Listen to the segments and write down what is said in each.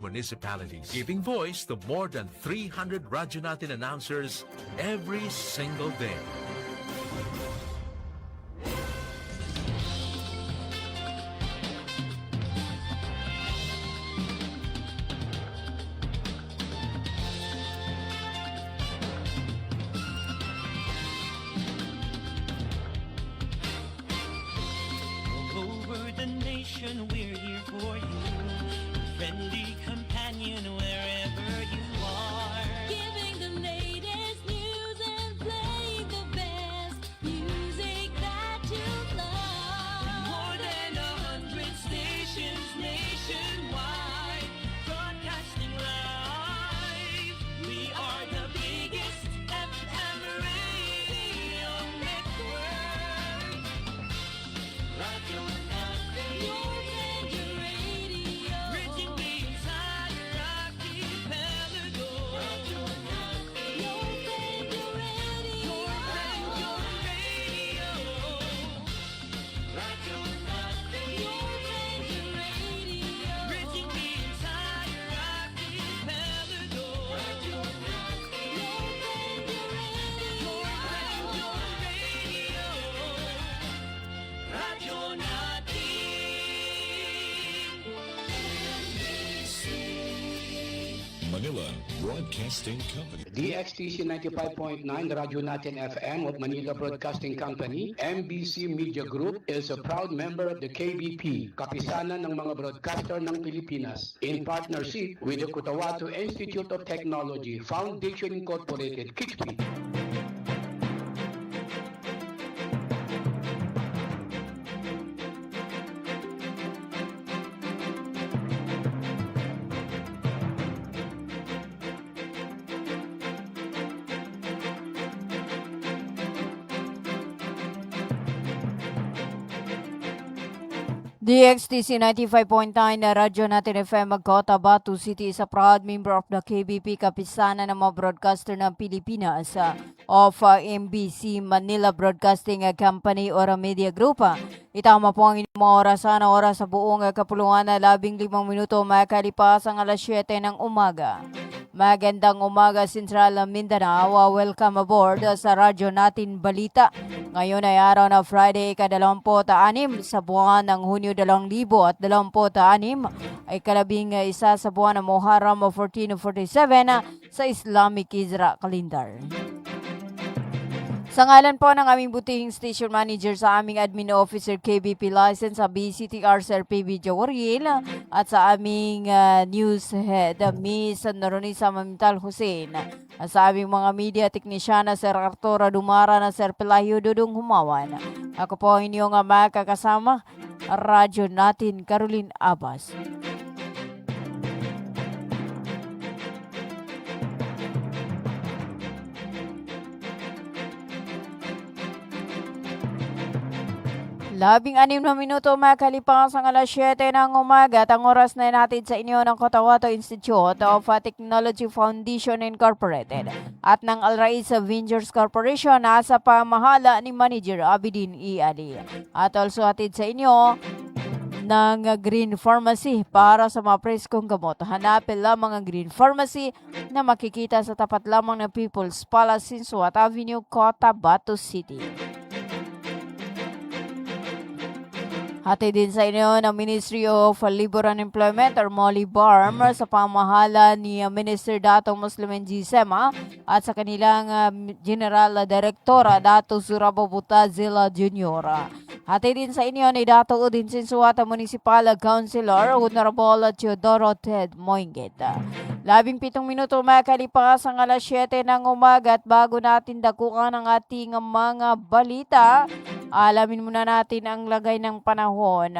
municipalities, giving voice to more than 300 Radyo Natin announcers every single day. Over the nation, we're here for you. Friendly companion wherever you are. Giving the latest news and playing the best music that you love. More than 100 stations nationwide, broadcasting live. We are the biggest FM radio network. Radio Natin. Your favorite radio. Bridging the entire archipelago. Radio Natin. Your favorite radio. Your radio. Radio Natin. Your favorite radio. Bridging the entire archipelago. Radio Natin. Your favorite radio. Radio. Radio Natin. Manila Broadcasting Company. DXTC 95.9 Radyo Natin FM of Manila Broadcasting Company, MBC Media Group is a proud member of the KBP, Kapisanan ng mga Broadcaster ng Pilipinas, in partnership with the Cotabato Institute of Technology, Foundation Incorporated, KIXP. DXTC 95.9 na Radyo Natin FM Cotabato City is a proud member of the KBP, Kapisanan ng mga Broadcaster ng Pilipinas of MBC Manila Broadcasting Company or Media Group. Itama po ang inyong mga oras sa buong kapulungan na 15 minuto makalipas ang alas 7 ng umaga. Magandang umaga Central Mindanao. Welcome aboard sa Radyo Natin Balita. Ngayon ay araw na Friday, ika-26 sa buwan ng Hunyo 2026 ay kalabing isa sa buwan ng Muharram 1447 sa Islamic Hijra calendar. Sa ngalan po ng aming butihing station manager sa aming admin officer KBP license sa BCTR Sir PB Jawaril at sa aming news head Miss Noronisa Mamital Hussein at sa aming mga media teknisyana Sir Arturo Dumara na Sir Pelayo Dudong Humawan. Ako po ang inyong makakasama, Radyo Natin Caroline Abbas. Labing-anim na minuto makalipas ang alas 7 ng umaga at ang oras na natin sa inyo ng Cotabato Institute of Technology Foundation Incorporated at ng Al-Rais Ventures Corporation na sa pamahala ni Manager Abidin E. Ali. At also atid sa inyo ng Green Pharmacy para sa mga preskong gamot. Hanapin lamang ang Green Pharmacy na makikita sa tapat lamang ng People's Palace, Sinsuat Avenue, Cotabato City. Hati din sa inyo ng Ministry of Labor and Employment or MOLIBARM sa pamahala ni Minister Dato Muslimin G. Sema at sa kanilang General Directora Dato Surabo Butazila Jr. Hati din sa inyo ni Dato Udin Sinsuata Municipal Councilor Honorable Teodoro Ted Moinget. 17 minuto makalipas ang alas 7 ng umaga at bago natin dakukan ang ating mga balita, alamin muna natin ang lagay ng panahon.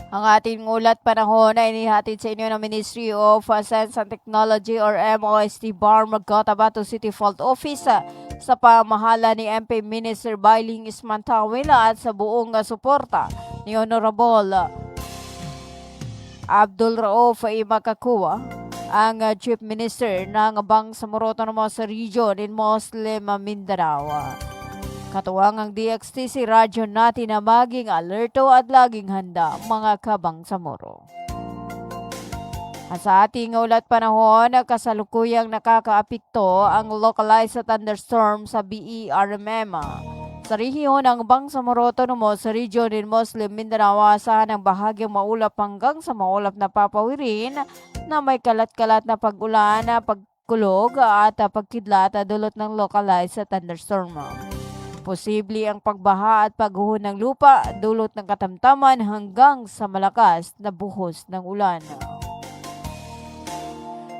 Ang ating ulat panahon ay inihatid sa inyo ng Ministry of Science and Technology or MOST BARM Cotabato City Fault Office sa pamahala ni MP Minister Bailing Ismantawila at sa buong suporta ni Honorable Abdul Rauf Imakakuwa, ang Chief Minister ng Bangsamoro Autonomous Region in Muslim Mindanao. Katuwang ang DXTC radyo natin na maging alerto at laging handa mga kabangsamoro. At sa ating ulat panahon, kasalukuyang nakakaapekto ang localized thunderstorm sa BERMM. Sa rehiyon ng Bangsamoro Autonomo sa region in Muslim Mindanao, asahan ang bahagyang maulap hanggang sa maulap na papawirin na may kalat-kalat na pag-ulan, pagkulog at pagkidlat dulot ng localized thunderstorm. Posible ang pagbaha at pagguho ng lupa dulot ng katamtaman hanggang sa malakas na buhos ng ulan.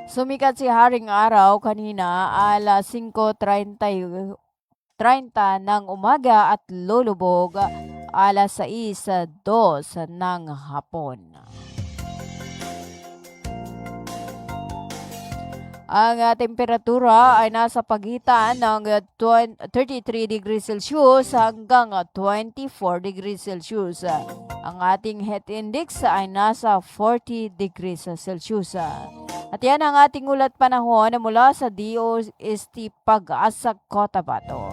Sumikat si Haring Araw kanina alas 5:30 ng umaga at lulubog alas 6:02 ng hapon. Ang temperatura ay nasa pagitan ng 33 degrees Celsius hanggang 24 degrees Celsius. Ang ating heat index ay nasa 40 degrees Celsius. At yan ang ating ulat panahon mula sa DOST Pag-asa Cotabato.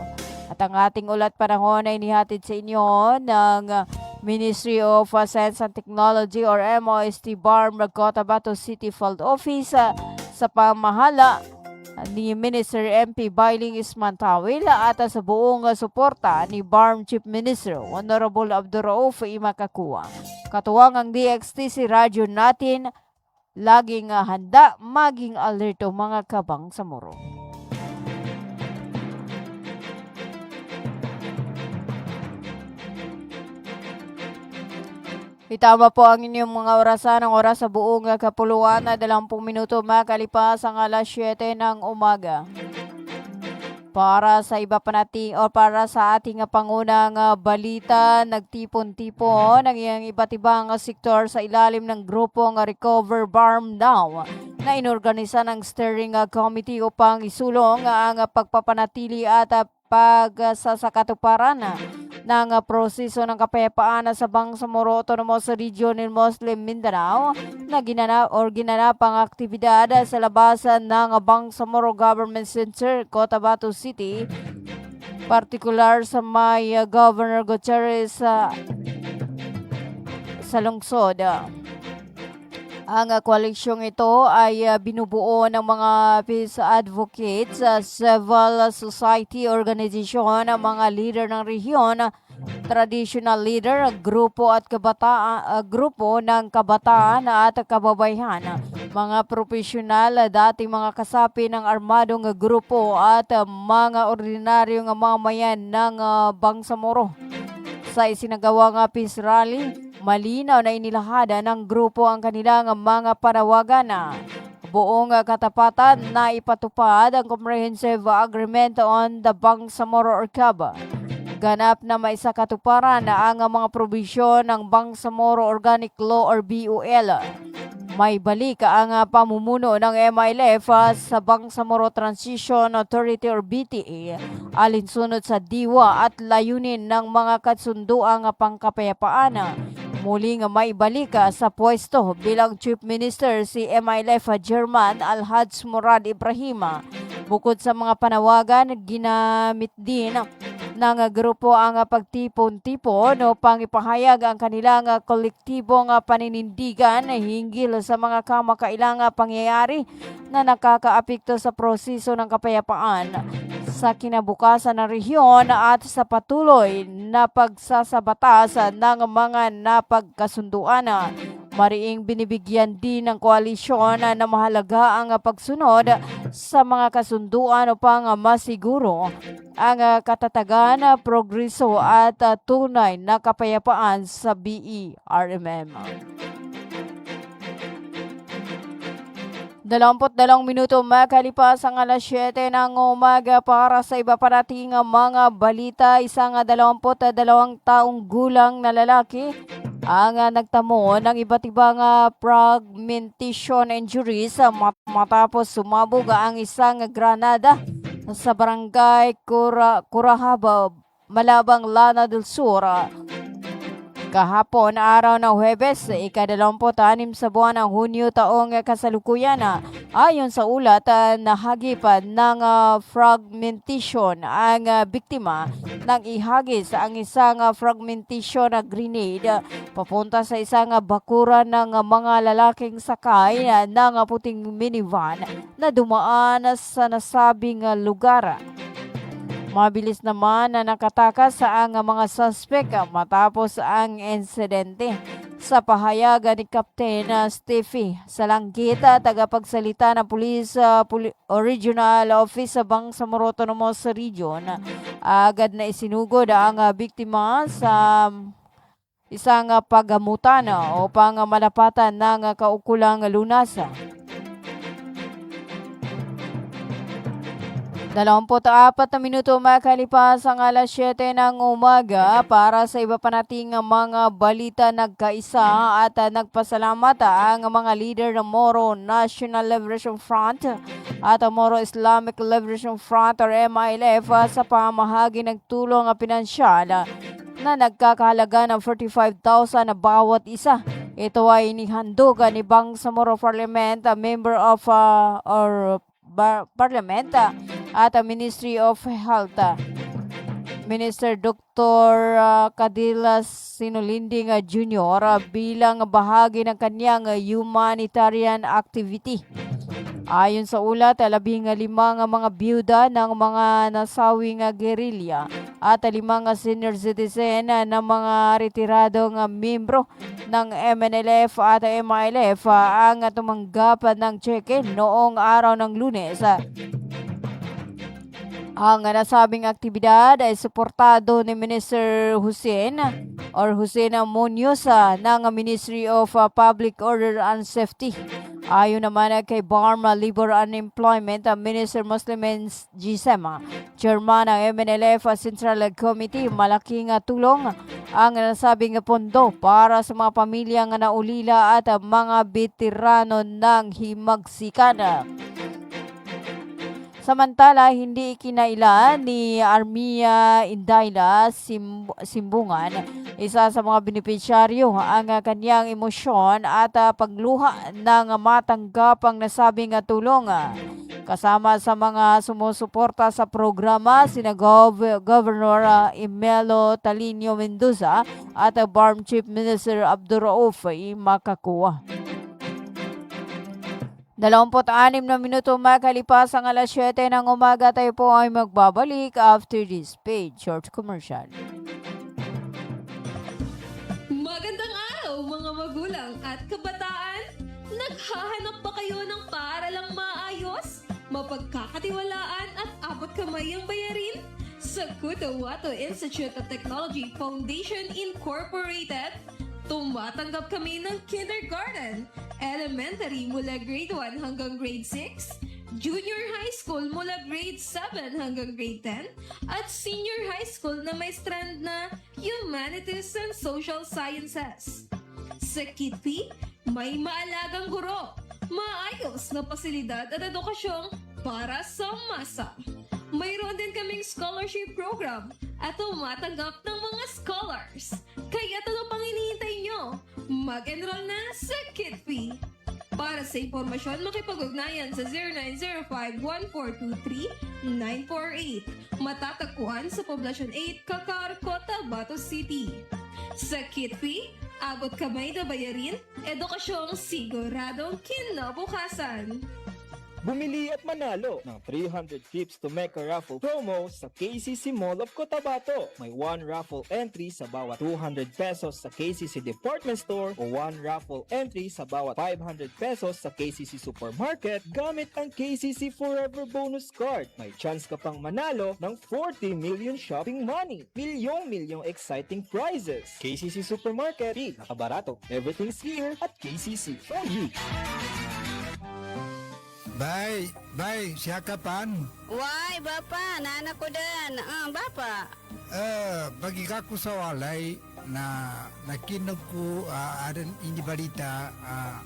At ang ating ulat panahon ay nihatid sa inyo ng Ministry of Science and Technology or MOST BARM Cotabato City Field Office sa pamahala ni Minister MP Bailing Ismantawil at sa buong suporta ni BARM Chief Minister Honorable Abdurrauf Imakakua. Katuwang ang DXTC radyo natin, laging handa, maging alerto mga kabangsamoro. Itama po ang inyong mga orasan ng oras sa buong kapuluan na 20 minuto makalipas ang alas 7 ng umaga. Para sa iba pa natin o para sa ating pangunang balita, nagtipon-tipon ang iyang iba't ibang sektor sa ilalim ng grupong Recover BARM Now na inorganisa ng steering committee upang isulong ang pagpapanatili at pagsasakatuparan ng proseso ng kapayapaan sa Bangsamoro Autonomo sa region in Muslim Mindanao na ginanap ang aktibidad sa labasan ng Bangsamoro Government Center, Cotabato City, partikular sa may Governor Gutierrez sa lungsod. Ang koalisyong ito ay binubuo ng mga peace advocates, civil society organization, mga leader ng rehiyon, traditional leader, grupo ng kabataan at kababayan, mga profesional, dating mga kasapi ng armadong grupo at mga ordinaryong mamayan ng Bangsamoro. Sa isinagawang peace rally, malinaw na inilahada ng grupo ang kanilang mga panawagan na buong katapatan na ipatupad ang Comprehensive Agreement on the Bangsamoro Orcab. Ganap na maisakatuparan na ang mga probisyon ng Bangsamoro Organic Law or BOL. May balik ang pamumuno ng MILF sa Bangsamoro Transition Authority or BTA alinsunod sa diwa at layunin ng mga kasunduang pangkapayapaan. Muling maibalik sa pwesto bilang Chief Minister si MILF German Alhaj Murad Ibrahim. Bukod sa mga panawagan, ginamit din ng grupo ang pagtipon-tipon upang ipahayag ang kanilang kolektibong paninindigan hinggil sa mga kamakailangang pangyayari na nakakaapekto sa proseso ng kapayapaan sa kinabukasan ng rehiyon at sa patuloy na pagsasabatas ng mga napagkasunduan. Mariing binibigyan din ng koalisyon na mahalaga ang pagsunod sa mga kasunduan upang masiguro ang katatagan, progreso at tunay na kapayapaan sa BERMM. 22 minuto makalipas ang alas 7 ng umaga para sa iba pa nating mga balita. Isang 22 taong gulang na lalaki ang nagtamo ng iba't ibang fragmentation injuries matapos sumabog ang isang granada sa barangay Curahaba, Malabang, Lana del Sur. Kahapon, araw ng Huwebes, ika-26 sa buwan ng Hunyo taong kasalukuyan, ayon sa ulat, nahagip ng fragmentation ang biktima nang ihagis ang isang fragmentation na grenade papunta sa isang bakuran ng mga lalaking sakay ng puting minivan na dumaan sa nasabing lugar. Mabilis naman na nakatakas ang mga suspek matapos ang insidente. Sa pahayag ni Captain Steffi Salanggit, tagapagsalita ng Police Regional Office sa Bangsamoro Autonomous Region, agad na isinugod ang biktima sa isang paggamutan upang malapatan ng kaukulang lunas. 24 na minuto makalipas ang alas 7 ng umaga para sa iba pa nating mga balita. Nagkaisa at nagpasalamat ang mga leader ng Moro National Liberation Front at Moro Islamic Liberation Front or MILF sa pamahagi ng tulong pinansyal na nagkakahalaga ng 45,000 na bawat isa. Ito ay inihandog ni Bangsamoro Parliament, member of Parliament at Ministry of Health. Minister Dr. Cadilas Sinulinding Jr. bilang bahagi ng kanyang humanitarian activity. Ayon sa ulat, 15 mga byuda ng mga nasawing gerilya at 5 senior citizen ng mga retiradong membro ng MNLF at MILF ang tumanggap ng cheque noong araw ng Lunes. Ang nasabing aktibidad ay suportado ni Minister Hussein Munoz ng Ministry of Public Order and Safety. Ayon naman kay Barma Labor and Employment, Minister Muslim Gisema, Chairman ng MNLF Central Committee, malaking tulong ang nasabing pondo para sa mga pamilyang naulila at mga veterano ng himagsikan. Samantala, hindi ikinaila ni Armia Indayla Simbungan, isa sa mga benepisyaryo, ang kanyang emosyon at pagluha ng matanggapang nasabing tulong. Kasama sa mga sumusuporta sa programa sina Governor Imelo Talinio Mendoza at BARM Chief Minister Abdurrauf Makakuwa. 26 na minuto makalipas ang alas 7 ng umaga, tayo po ay magbabalik after this paid short commercial. Magandang araw mga magulang at kabataan! Naghahanap ba kayo ng paaralang maayos, mapagkakatiwalaan at abot kamay ang bayarin? Sa Cotahuato Institute of Technology Foundation Incorporated, tumatanggap kami ng kindergarten, elementary mula grade 1 hanggang grade 6, junior high school mula grade 7 hanggang grade 10, at senior high school na may strand na Humanities and Social Sciences. Sa Kitpi, may maalagang guro, maayos na pasilidad at edukasyong para sa masa. Mayroon din kaming scholarship program at tumatanggap ng mga scholars. Kaya ano pang hinihintay nyo? Mag-enroll na sa Kitpi. Para sa impormasyon, makipag-ugnayan sa 0905-1423-948. Matatagpuan sa Poblacion 8, Cacar, Cotabato City. Sa Kitpi, abot kamay na bayarin, edukasyong siguradong kinabukasan. Bumili at manalo ng 300 trips to Mecca raffle promo sa KCC Mall of Cotabato. May 1 raffle entry sa bawat 200 pesos sa KCC Department Store o 1 raffle entry sa bawat 500 pesos sa KCC Supermarket gamit ang KCC Forever Bonus Card. May chance ka pang manalo ng 40 million shopping money. Milyong exciting prizes. KCC Supermarket, nakabarato. Everything's here at KCC for you. Bay, siya kapan? Why, Bapa, nana ko din. Bapa. Bagi ko sa walay na nakinog ko adan ini balita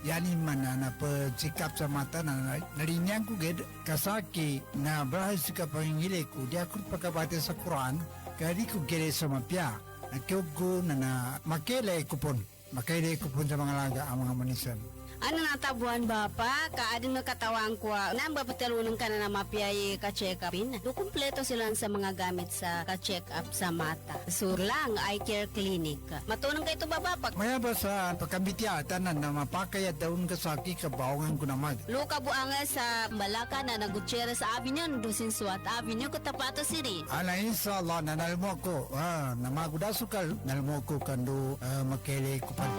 yani mana na pagsikap sa mata na narinyang ko ged kasaki na bahas ka pangingili ko di ako pagkabate sa Quran kadi ko gere sa mapya Nagkiugo na makilay kupon. Makilay kupon sa mga laga ang mga manisan. Ano natabuan bapa? Kaadin na katawang ko. Namba patalunong ka na mapiyay ka-check upin. Do kumpleto sila sa mga gamit sa ka-check up sa mata. Surlang Eye Care Clinic. Matunong kayo ito bapa? Maya ba sa pagkambitya tanan na mapakayat daun ka sa kikabawangan ko naman. Luka buanga sa Malaka na Gutierrez Avenue, Dusin Suat Avenue, Cotabato City. Ala inshallah na nalmo ko. Namagudasukal nalmo ko kando makilay kupon.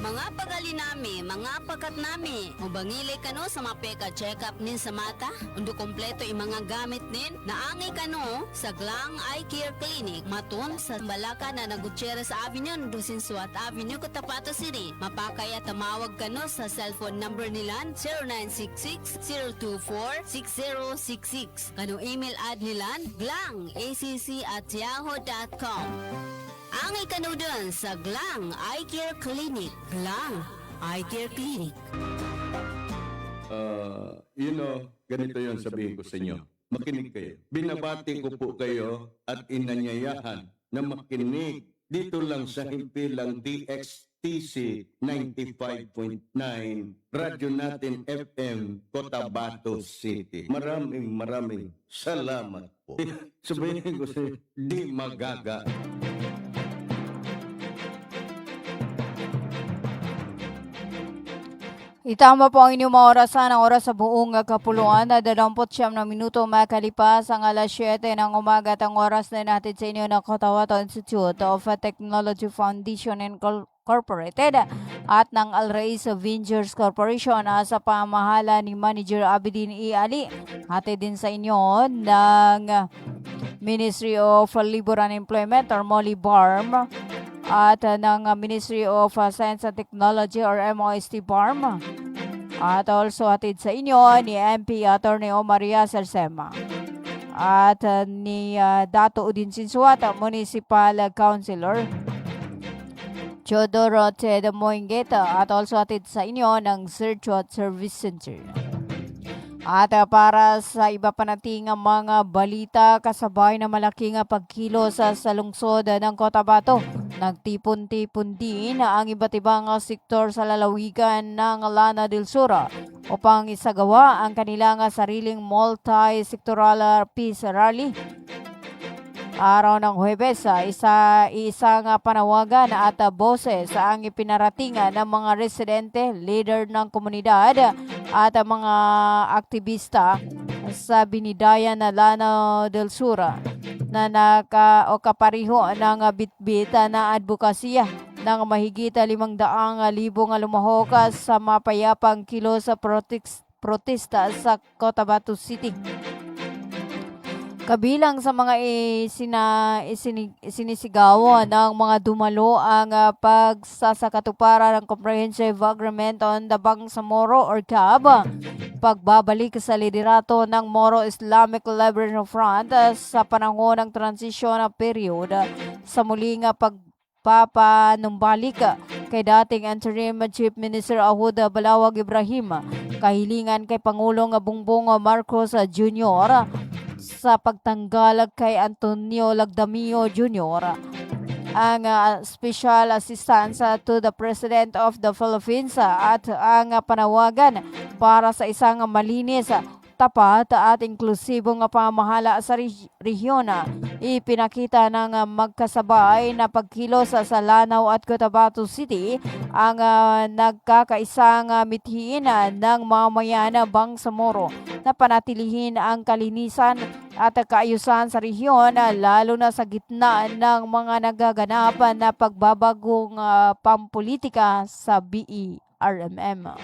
Mga pagali nami, mga pakat nami, mubangili kano sa mapeka check-up nin sa mata, undo kompleto yung mga gamit nin, naangi kano sa Glang Eye Care Clinic, matun sa Balaka na Gutierrez Avenue, Dusin Suat Avenue, Cotabato City. Mapakaya tamawag kano sa cellphone number nilan 0966-024-6066. Kano email ad nilan glangacc@yahoo.com. Angay ka doon sa Glang Eye Care Clinic. Glang Eye Care Clinic. Ganito yon sabihin ko sa inyo. Makinig kayo. Binabati ko po kayo at inanyayahan na makinig dito lang sa himpilang DXTC 95.9 Radyo Natin FM Cotabato City. Maraming salamat po. Sabihin ko sa inyo, di magaga. Itama po ang inyong mga orasan, ang oras sa buong kapuluan na 29 na minuto makalipas ang alas 7 ng umaga at ang oras na natin sa inyo ng Cotabato Institute of Technology Foundation Incorporated at ng Al Rais Ventures Corporation sa pamahala ni Manager Abidin E. Ali. Hati din sa inyo ng Ministry of Labor and Employment or MOLI BARM at ng Ministry of Science and Technology or MOST BARM. At also hatid sa inyo ni MP Attorney Omar Yasser Sema at ni Dato Udin Sinsuat, Municipal Councilor Chodoro Ted Moingeta, at also hatid sa inyo ng Search Service Center. At para sa iba pa nating mga balita, kasabay na malaking pagkilos sa lungsod ng Cotabato, nagtipon-tipon din ang iba't ibang sektor sa lalawigan ng Lana del Sur upang isagawa ang kanilang sariling multi-sectoral peace rally. Araw ng Huwebes, isang panawagan at boses ang ipinarating ng mga residente, leader ng komunidad at mga aktivista sa binidayan na Lana del Sur na kapareho ng bitbit na advokasya ng mahigit 500,000 lumahok sa mapayapang kilos sa protesta sa Cotabato City. Kabilang sa mga sinisigaw ng mga dumalo ang pagsasakatuparan ng Comprehensive Agreement on the Bangsamoro or CAB, pagbabalik sa liderato ng Moro Islamic Liberation Front sa panahon ng transition period, sa muling pagpapanumbalik kay dating Interim Chief Minister Ahuda Balawag Ibrahim, kahilingan kay Pangulong Bongbong Marcos Jr. sa pagtanggal kay Antonio Lagdamio Jr., ang Special Assistant to the President of the Philippines, at ang panawagan para sa isang malinis, tapat at inklusibong pamahala sa rehiyon. Ipinakita ng magkasabay na pagkilos sa Lanao at Cotabato City ang nagkakaisang mithiin ng mamayan Bangsamoro na panatilihin ang kalinisan at kaayusan sa rehiyon, lalo na sa gitna ng mga nagaganap na pagbabagong pampolitika sa BERMM.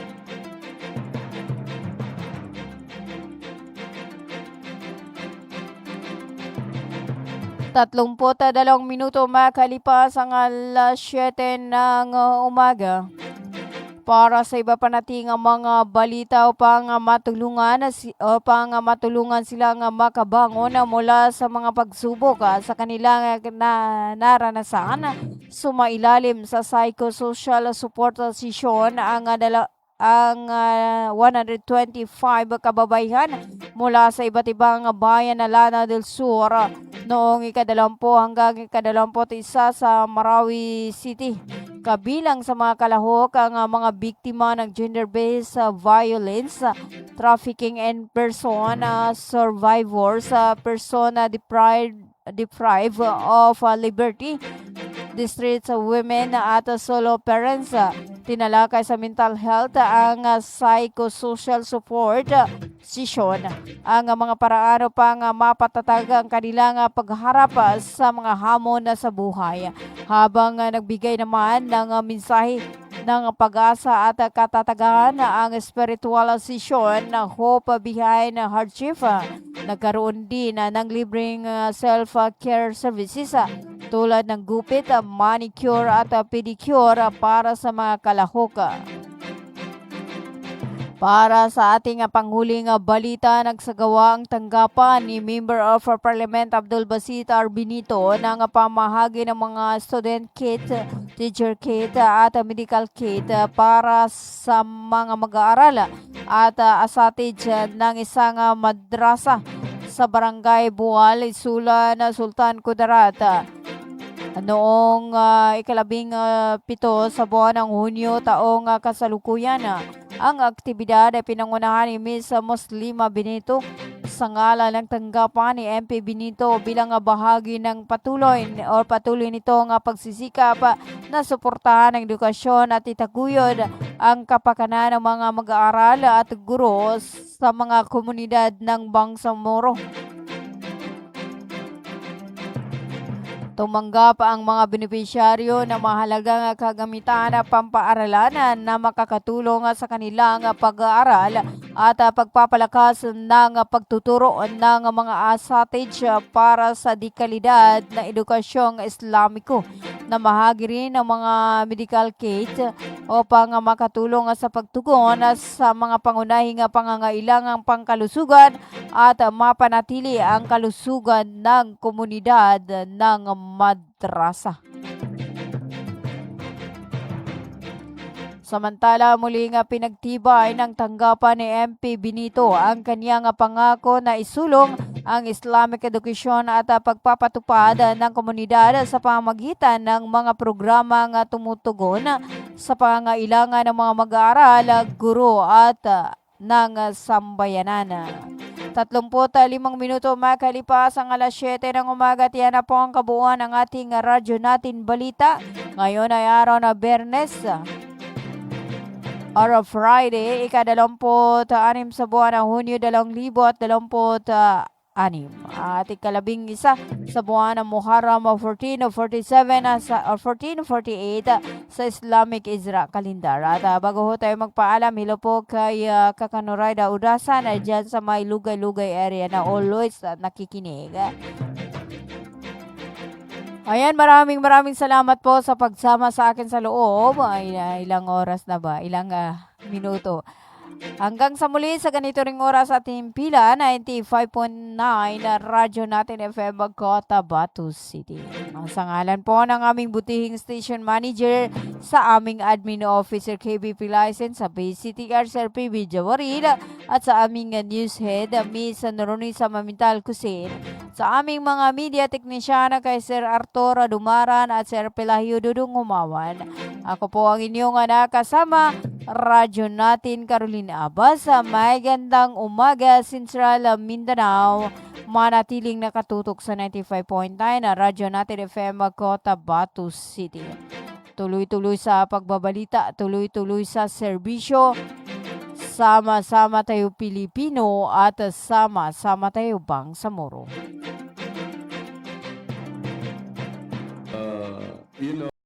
32 minuto makalipas ang alas 7 ng umaga. Para sa iba pa nating mga balita upang matulungan silang makabangon mula sa mga pagsubok sa kanilang naranasan, sumailalim sa psychosocial support session ang ang 125 kababaihan mula sa iba't ibang bayan ng Lana del Sur noong ika-20 hanggang ika-21 sa Marawi City. Kabilang sa mga kalahok ang mga biktima ng gender-based violence, trafficking and person survivors, persona deprived of liberty, distressed women at solo parents. Tinalakay sa mental health ang psychosocial support session, ang mga paraan upang mapatatag ang kanilang pagharap sa mga hamon sa buhay, habang nagbigay naman ng mensahe ng pag-asa at katatagan ang spiritual session na Hope Behind Hardship. Nagkaroon din ng libreng self-care services tulad ng gupit, manicure at pedicure para sa mga kalahok. Para sa ating panghuling balita, nagsagawa ang tanggapan ni Member of Parliament Abdul Basit Arbinito ng pamahagi ng mga student kit, teacher kit at medical kit para sa mga mag-aaral at asatid ng isang madrasa sa Barangay Bual, Isulan, Sultan Kudarat. Noong ika-17 sa buwan ng Hunyo taong kasalukuyan, ang aktibidad ay pinangunahan ni Ms. Muslima Benito sa ngalan ng tanggapan ni MP Benito bilang bahagi ng patuloy nitong pagsisikap na suportahan ang edukasyon at itaguyod ang kapakanan ng mga mag-aaral at guro sa mga komunidad ng Bangsamoro. Tumanggap ang mga benepisyaryo ng mahalagang kagamitan pampaaralan na makakatulong sa kanilang pag-aaral at pagpapalakas ng pagtuturo ng mga asatid para sa dekalidad na edukasyong Islamiko. Namahagi rin ng mga medical kit upang makatulong sa pagtugon sa mga pangunahing pangangailangang pangkalusugan at mapanatili ang kalusugan ng komunidad ng madrasa. Samantala, muling pinagtibay ng tanggapan ni MP Benito ang kanyang pangako na isulong ang Islamic education at pagpapatupad ng komunidad sa pamamagitan ng mga programang tumutugon sa pangangailangan ng mga mag-aaral, guro at ng sambayanan. 35 minuto makalipas ang alas 7 ng umaga. Yan na po ang kabuuan ng ating radyo natin balita. Ngayon ay araw na Biyernes, or Friday, ika-26 sa buwan ng Hunyo 2026 at ika-11 sa buwan ng Muharram 1447 sa Islamic Isra Calendar. At bago ho tayo magpaalam, hello po kay Kakanurayda Udasan dyan sa may Lugay-Lugay area na always nakikinig. Ayan, maraming salamat po sa pagsama sa akin sa loob. Ay, ilang oras na ba? Ilang minuto. Hanggang sa muli sa ganito ring oras ating pila, 95.9 radyo natin FM Cotabato City. Ang sangalan po ng aming butihing station manager sa aming admin officer KBP license sa Bay City Sir PB Jawaril at sa aming news head Miss Noronisa Mamintal Kusin. Sa aming mga media technician kay Sir Arturo Dumaran at Sir Pelahio Dudung Humawan. Ako po ang inyong kasama, radyo natin Carolina Abbas. May gandang umaga, Central Mindanao. Manatiling nakatutok sa 95.9 na radyo natin FM Cotabato City. Tuloy-tuloy sa pagbabalita, tuloy-tuloy sa serbisyo. Sama-sama tayo Pilipino at sama-sama tayo Bangsamoro.